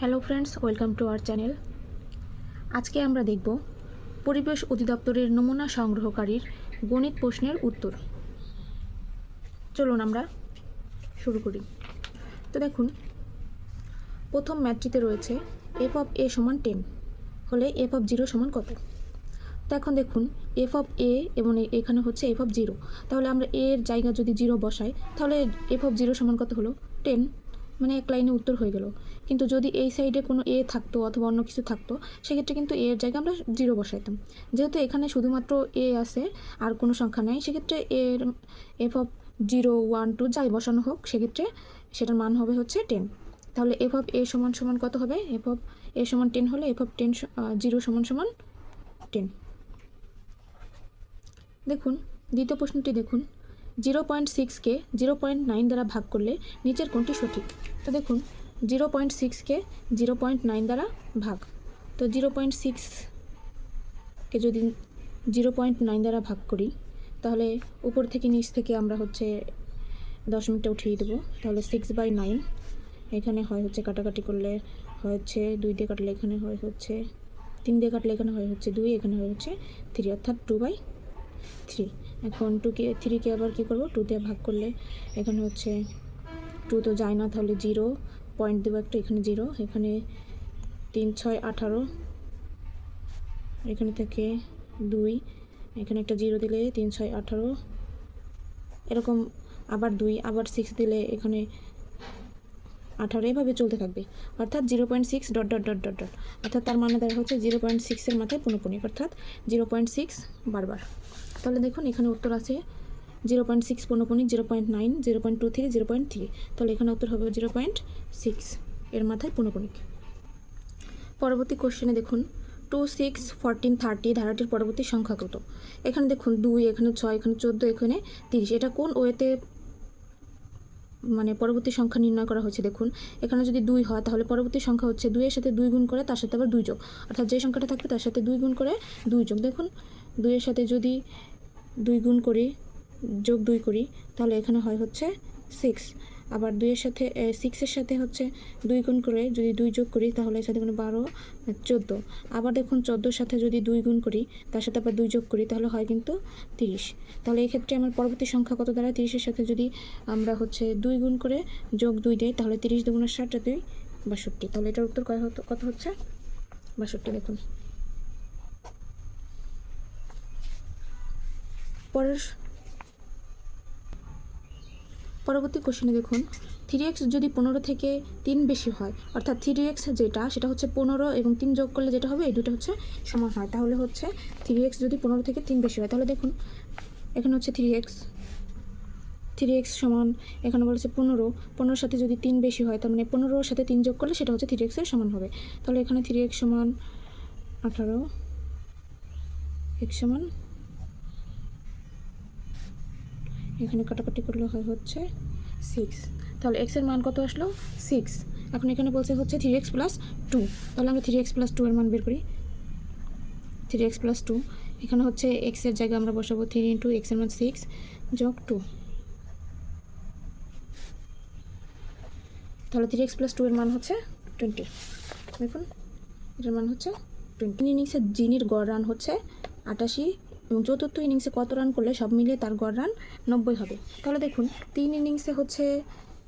Hello friends, welcome to our channel. আজকে আমরা দেখব পরিবেশ অধিদপ্তরের নমুনা সংগ্রহকারীর গণিত প্রশ্নের উত্তর। চলুন আমরা শুরু করি। তো দেখুন, প্রথম ম্যাথটিতে রয়েছে এফ অফ এ সমান 10 হলে এফ অফ 0 সমান কত। তো এখন দেখুন, এফ অফ এ এবং এখানে হচ্ছে এফ অফ 0, তাহলে আমরা এর জায়গা যদি 0 বসাই তাহলে এফ অফ 0 সমান কত হলো 10, মানে এক লাইনে উত্তর হয়ে গেল। কিন্তু যদি এই সাইডে কোনো এ থাকতো অথবা অন্য কিছু থাকতো, সেক্ষেত্রে কিন্তু এর জায়গায় আমরা 0 বসাইতাম। যেহেতু এখানে শুধুমাত্র এ আছে আর কোনো সংখ্যা নাই, সেক্ষেত্রে এর এফ অফ 0, 1, 2 যাই বসানো হোক, সেক্ষেত্রে সেটার মান হবে হচ্ছে 10। তাহলে এফ অফ এ সমান সমান কত হবে? এফ অফ এ সমান 10 হলে এফ অফ 0 সমান সমান 10। দেখুন দ্বিতীয় প্রশ্নটি দেখুন, 0.6কে 0.9 দ্বারা ভাগ করলে নিচের কোনটি সঠিক। তো দেখুন, 0.6কে 0.9 দ্বারা ভাগ, তো 0.6কে যদি 0.9 দ্বারা ভাগ করি তাহলে উপর থেকে নিচ থেকে আমরা হচ্ছে দশমিকটা উঠিয়ে দেবো। তাহলে 6/9 এখানে হয় হচ্ছে, কাটাকাটি করলে হয় হচ্ছে 2 দিয়ে কাটলে এখানে হয় হচ্ছে 3 দিয়ে কাটলে এখানে হয় হচ্ছে 2, এখানে হয় হচ্ছে 3, অর্থাৎ 2/3। এখন 3কে আবার কী করবো, 2 দিয়ে ভাগ করলে এখানে হচ্ছে 2 তো যায় না, তাহলে 0 পয়েন্ট দেবো একটা, এখানে 0, এখানে 3, 6, 18, এখানে থেকে 2, এখানে একটা 0 দিলে 3, 6, 18, এরকম আবার 2, আবার 6 দিলে এখানে 18, এভাবে চলতে থাকবে। অর্থাৎ 0.6 dot dot dot dot dot, অর্থাৎ তার মানে দেখা হচ্ছে 0.6-এর মাথায় পুনঃপুনিক, অর্থাৎ 0.6 বারবার। তাহলে দেখুন এখানে উত্তর আছে 0.6 পুনঃপুনিক 0.9, 0.23, 0.3, তাহলে এখানে উত্তর হবে 0.6 এর মাথায় পুনঃপুনিক। পরবর্তী কোশ্চেনে দেখুন, 2, 6, 14, 30 ধারাটির পরবর্তী সংখ্যা কত। এখানে দেখুন 2, এখানে 6, এখানে 14, এখানে 30, এটা কোন ওয়েতে মানে পরবর্তী সংখ্যা নির্ণয় করা হয়েছে। দেখুন এখানে যদি 2 হয় তাহলে পরবর্তী সংখ্যা হচ্ছে 2 এর সাথে 2 গুণ করে তার সাথে আবার 2 যোগ, অর্থাৎ যে সংখ্যাটা থাকবে তার সাথে 2 গুণ করে 2 যোগ। দেখুন 2 এর সাথে যদি 2 গুণ করি যোগ 2 করি তাহলে এখানে হয় হচ্ছে 6, আবার 2 এর সাথে 6-এর সাথে হচ্ছে 2 গুণ করে যদি 2 যোগ করি তাহলে এর সাথে কোনো 12, 14, আবার দেখুন 14-এর সাথে যদি 2 গুণ করি তার সাথে আবার 2 যোগ করি তাহলে হয় কিন্তু 30। তাহলে এই ক্ষেত্রে আমার পরবর্তী সংখ্যা কত দাঁড়ায়, 30-এর সাথে যদি আমরা হচ্ছে 2 গুণ করে যোগ 2 দেই তাহলে 30 দুগুণে 60 আর 2 62। তাহলে এটার উত্তর কত হচ্ছে 62। দেখুন পরবর্তী কোশ্চেনে দেখুন, 3x যদি 15 থেকে 3 বেশি হয়, অর্থাৎ 3x যেটা সেটা হচ্ছে 15 এবং 3 যোগ করলে যেটা হবে এই দুটো হচ্ছে সমান হয়, তাহলে হচ্ছে 3x যদি 15 থেকে 3 বেশি হয়, তাহলে দেখুন এখানে হচ্ছে 3x সমান, এখানে বলেছে 15 সাথে যদি 3 বেশি হয় তার মানে 15-এর সাথে 3 যোগ করলে সেটা হচ্ছে 3x এর সমান হবে। তাহলে এখানে 3x সমান 18, x সমান, এখানে কাটাকাটি করলে হয় হচ্ছে 6, তাহলে x এর মান কত আসলো 6। এখন এখানে বলছে হচ্ছে 3x + 2, তাহলে আমরা 3x + 2 এর মান বের করি। 3x + 2, এখানে হচ্ছে x এর জায়গায় আমরা বসাবো 3 × x এর মান 6 যোগ 2, তাহলে 3x + 2 এর মান হচ্ছে 20। দেখুন এটার মান হচ্ছে 20। ইনিংসে জিনির গড় রান হচ্ছে 88 এবং চতুর্থ ইনিংসে কত রান করলে সব মিলিয়ে তার গড় রান 90 হবে। তাহলে দেখুন 3 ইনিংসে হচ্ছে,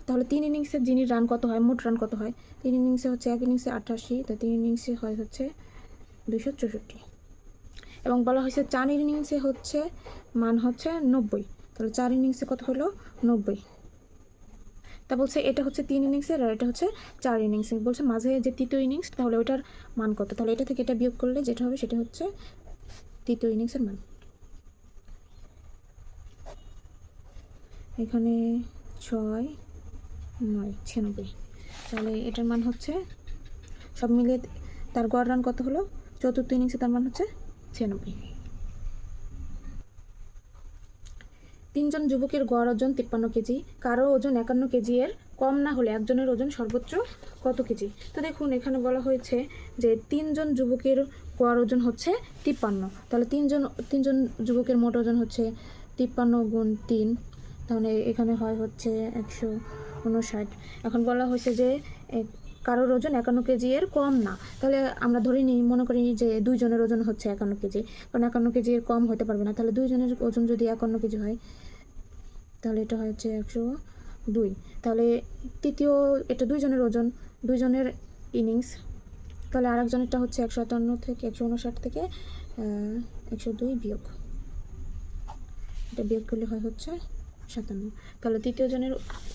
তাহলে 3 ইনিংসে জিনির রান কত হয়, মোট রান কত হয়। 3 ইনিংসে হচ্ছে, এক ইনিংসে 88, তো 3 ইনিংসে হয় হচ্ছে 264, এবং বলা হয়েছে 4 ইনিংসে হচ্ছে মান হচ্ছে 90, তাহলে 4 ইনিংসে কত হলো 90। তা বলছে এটা হচ্ছে 3 ইনিংসের আর এটা হচ্ছে 4 ইনিংসের, বলছে মাঝে যে তৃতীয় ইনিংস তাহলে ওইটার মান কত। তাহলে এটা থেকে এটা বিয়োগ করলে যেটা হবে সেটা হচ্ছে তৃতীয় ইনিংসের মান। এখানে 6, 9, 96, তাহলে এটার মান হচ্ছে সব মিলিয়ে তার গড় রান কত হলো চতুর্থ ইনিংসে, তার মান হচ্ছে 96। 3 জন যুবকের গড় ওজন 53 কেজি, কারো ওজন 51 কেজি এর কম না হলে একজনের ওজন সর্বোচ্চ কত কেজি। তো দেখুন এখানে বলা হয়েছে যে 3 জন যুবকের গড় ওজন হচ্ছে 53, তাহলে 3 জন যুবকের মোট ওজন হচ্ছে 53 × 3, তাহলে এখানে হয় হচ্ছে 159। এখন বলা হয়েছে যে কারোর ওজন 51 কেজি এর কম না, তাহলে আমরা ধরে নিই, মনে করি যে 2 জনের ওজন হচ্ছে 51 কেজি, কারণ 51 কেজি এর কম হতে পারবে না। তাহলে 2 জনের ওজন যদি 51 কেজি হয়, তাহলে এটা হচ্ছে 102। তাহলে তৃতীয়, এটা 2 জনের ওজন, 2 জনের ইনিংস। তাহলে আরেকজনেরটা হচ্ছে 157 থেকে 159 থেকে 102 বিয়োগ, এটা বিয়োগ করলে হয় হচ্ছে 57। তাহলে তৃতীয় জনের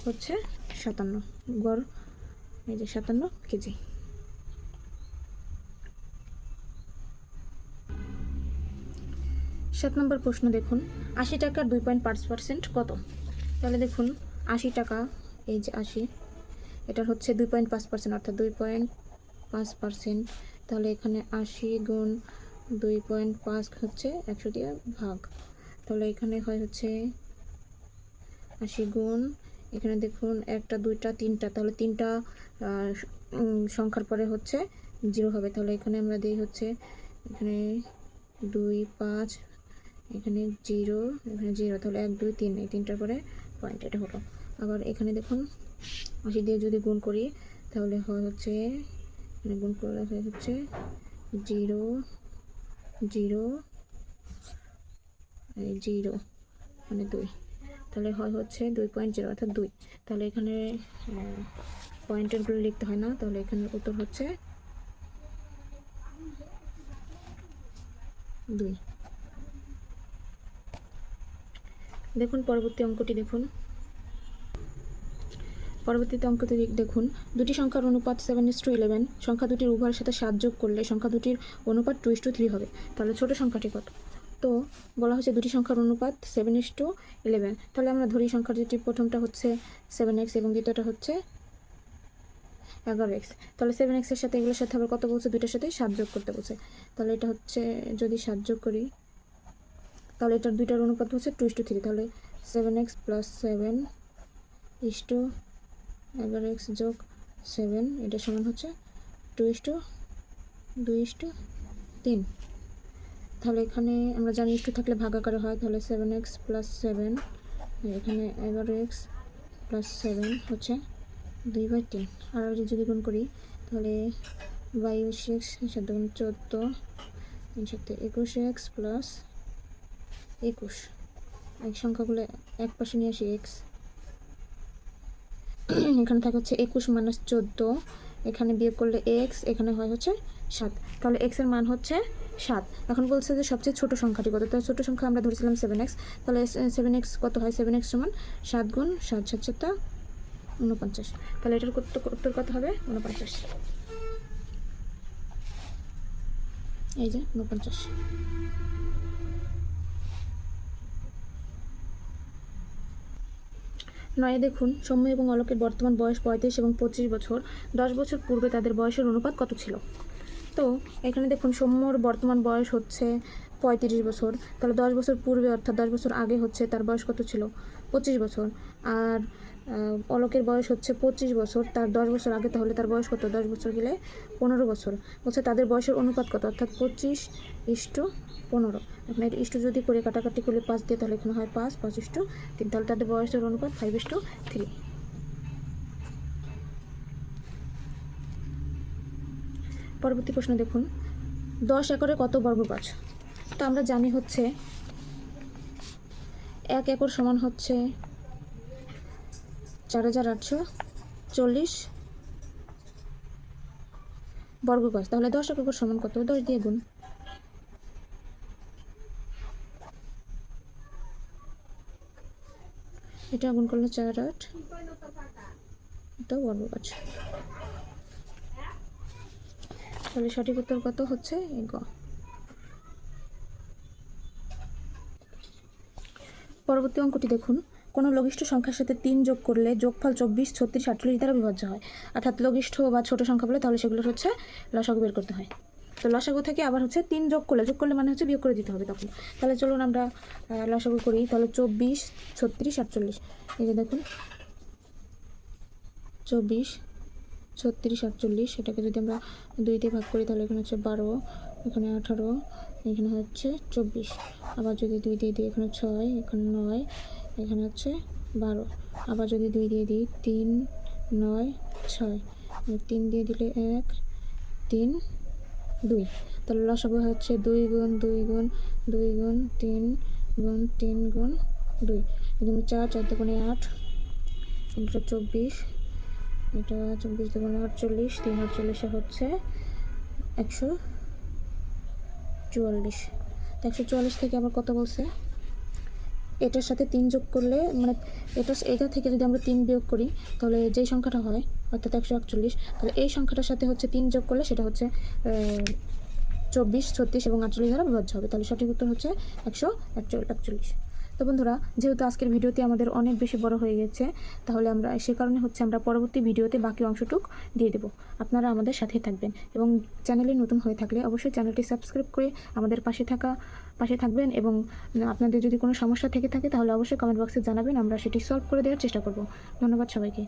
হচ্ছে 57, গড় এই যে 57 কেজি। সাত নম্বর প্রশ্ন দেখুন, 80 টাকার 2.5% কত? তাহলে দেখুন 80 টাকা, এই যে 80, এটার হচ্ছে 2.5%, অর্থাৎ 2.5%। তাহলে এখানে 80 গুণ 2.5 হচ্ছে 100 দিয়ে ভাগ, তাহলে এখানে হয় হচ্ছে 80 গুণ, এখানে দেখুন 1টা 2টা 3টা, তাহলে 3টা সংখ্যার পরে হচ্ছে 0 হবে। তাহলে এখানে আমরা দিই হচ্ছে এখানে 2 5, এখানে 0, এখানে 0, তাহলে 1 2 3, এই 3টার পরে পয়েন্ট, এটা হলো। আবার এখানে দেখুন 80 দিয়ে যদি গুণ করি, তাহলে হয় হচ্ছে এখানে গুণ করলে হয় হচ্ছে 0 0 0 মানে 2, তাহলে হয় হচ্ছে 2.0 অর্থাৎ 2। তাহলে এখানে পয়েন্টারগুলো লিখতে হয় না, তাহলে এখানে উত্তর হচ্ছে 2। দেখুন পরবর্তী অঙ্কটি দেখুন। পরবর্তীতে অঙ্কটি দেখুন, দুটি সংখ্যার অনুপাত 7:11, সংখ্যা দুটির উভয়ের সাথে 7 যোগ করলে সংখ্যা দুটির অনুপাত 2:3 হবে। তাহলে ছোট সংখ্যাটি কত? তো বলা হচ্ছে দুটি সংখ্যার অনুপাত 7:11। তাহলে আমরা ধরি সংখ্যা দুটি, প্রথমটা হচ্ছে 7x এবং দ্বিতীয়টা হচ্ছে 11x। তাহলে 7x এর সাথে এগুলোর সাথে আবার কত বলছে? দুইটার সাথে 7 যোগ করতে বলছে। তাহলে এটা হচ্ছে যদি 7 যোগ করি, তাহলে এটার দুইটার অনুপাত হচ্ছে 2:3। তাহলে 7x + 7 11x যোগ 7, এটা সমান হচ্ছে 2:3। তাহলে এখানে আমরা জানি একটু থাকলে ভাগ আকারে হয়, তাহলে 7x + 7, এখানে 11x + 7 হচ্ছে 2/3। আর যদি গুণ করি, তাহলে 22x 7 গুণ 14, 3 সাথে 21x + 21, এই সংখ্যাগুলো এক পাশে নিয়ে আসি, x এখানে থাকে হচ্ছে 21 - 14, এখানে বিয়োগ করলে x, এখানে হয় হচ্ছে 7। তাহলে x এর মান হচ্ছে 7। এখন বলছে যে সবচেয়ে ছোট সংখ্যাটি কত? তাহলে ছোট সংখ্যা আমরা ধরেছিলাম 7x, তাহলে 7x কত হয়? 7x সমান 7 গুণ 7 7 7 49। তাহলে এটার উত্তর কত হবে? 49। এই যে 49। নয় দেখুন, সৌম্য এবং অলোকের বর্তমান বয়স 35 এবং 25 বছর। 10 বছর পূর্বে তাদের বয়সের অনুপাত কত ছিল? তো এখানে দেখুন সৌম্যর বর্তমান বয়স হচ্ছে 35 বছর, তাহলে 10 বছর পূর্বে অর্থাৎ 10 বছর আগে হচ্ছে তার বয়স কত ছিল? 25 বছর। আর অলোকের বয়স হচ্ছে 25 বছর, তার 10 বছর আগে, তাহলে তার বয়স কত? 10 বছর গেলে 15 বছর। বলছে তাদের বয়সের অনুপাত কত? অর্থাৎ 25:15। এখানে ইস্টু যদি করে কাটাকাটি করলে 5 দিয়ে, তাহলে এখানে হয় 5 5:3, তাহলে তাদের বয়সের অনুপাত 5:3। পরবর্তী প্রশ্ন দেখুন, 10 একরে কত বর্গ গাছ? তো আমরা জানি হচ্ছে 1 একর সমান হচ্ছে 4840 বর্গ গাছ। তাহলে 10 একর সমান কত? 10 দিয়ে গুণ, এটা গুণ করলে 4 8, এটা বর্গ গাছ। তাহলে সঠিক উত্তর কত হচ্ছে? গ। পরবর্তী অঙ্কটি দেখুন, কোনো লঘিষ্ঠ সংখ্যার সাথে 3 যোগ করলে যোগফল 24 36 48 দ্বারা বিভাজ্য হয়। অর্থাৎ লঘিষ্ঠ বা ছোট সংখ্যা বলে, তাহলে সেগুলোর হচ্ছে লসাগু বের করতে হয়। তো লসাগু থেকে আবার হচ্ছে 3 যোগ করলে মানে হচ্ছে বিয়োগ করে দিতে হবে তখন। তাহলে চলুন আমরা লসাগু করি। তাহলে 24 36 48, এই যে দেখুন 24 36 48, এটাকে যদি আমরা 2 দিয়ে ভাগ করি, তাহলে এখানে হচ্ছে 12, এখানে 18, এখানে হচ্ছে 24। আবার যদি 2 দিয়ে দিই, এখানে 6, এখানে 9, এখানে হচ্ছে 12। আবার যদি 2 দিয়ে দিই, 3 9 6, 3 দিয়ে দিলে 1 3 2, তাহলে লসাগু হচ্ছে 2 গুণ 2 গুণ 2 গুণ 3 গুণ 3 গুণ 2, এখানে 4 4 দুগুণে 8, এটা 24, এটা 24 দুগুণে 48, 3 48 হচ্ছে 144। তো 144 থেকে আবার কত বলছে, এটার সাথে 3 যোগ করলে মানে এটা থেকে যদি আমরা 3 বিয়োগ করি তাহলে যেই সংখ্যাটা হয় অর্থাৎ 141, তাহলে এই সংখ্যাটার সাথে হচ্ছে 3 যোগ করলে সেটা হচ্ছে 24, 36 এবং 48 দ্বারা বিভাজ্য হবে। তাহলে সঠিক উত্তর হচ্ছে 141। তো বন্ধুরা, যেহেতু আজকের ভিডিওটি আমাদের অনেক বেশি বড় হয়ে গেছে, তাহলে আমরা সে কারণে হচ্ছে আমরা পরবর্তী ভিডিওতে বাকি অংশটুক দিয়ে দেব। আপনারা আমাদের সাথেই থাকবেন এবং চ্যানেলে নতুন হয়ে থাকলে অবশ্যই চ্যানেলটি সাবস্ক্রাইব করে আমাদের পাশে থাকবেন এবং আপনাদের যদি কোনো সমস্যা থেকে থাকে তাহলে অবশ্যই কমেন্ট বক্সে জানাবেন, আমরা সেটি সলভ করে দেওয়ার চেষ্টা করব। ধন্যবাদ সবাইকে।